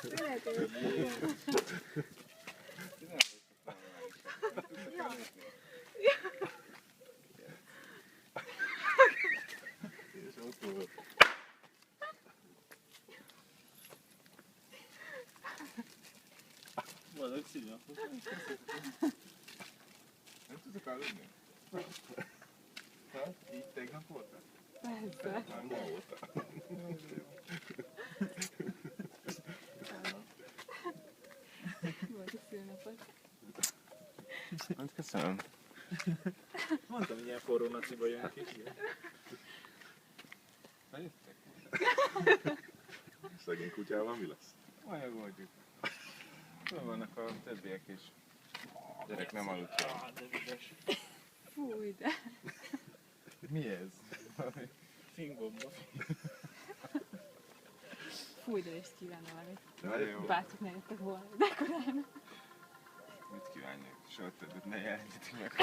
Lehet, hogy És ott volt. Boldog színapot. Nem tudok aludni? Hát, így tegnap voltál? persze. Már ma voltál. Volt a szülnapod. Hát köszönöm. Mondtam, hogy ilyen forró naciba jönnek is. Bejöttek? Szegény kutyával mi lesz? Majd megoldjuk. Hol vannak a többiek is? Gyerek nem aludt el. De ügyes. Fúj, de. Mi ez? Fingbomba. Fúj, de is kívánna valamit. Nagyon jó. Bárcsak ne jöttek volna dekorálni. Mit kívánjak? Soha többet ne jelentetek meg.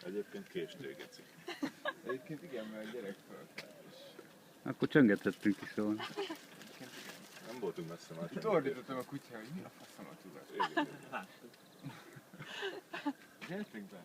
Egyébként késtől geci. Egyébként igen, mert a gyerek felkelt és... Akkor csöngetettünk is volna. Egyébként igen. Nem voltunk messze már. Itt ordítottam a kutyára, hogy mi a faszom a tudat. Láttuk. Gyertek be!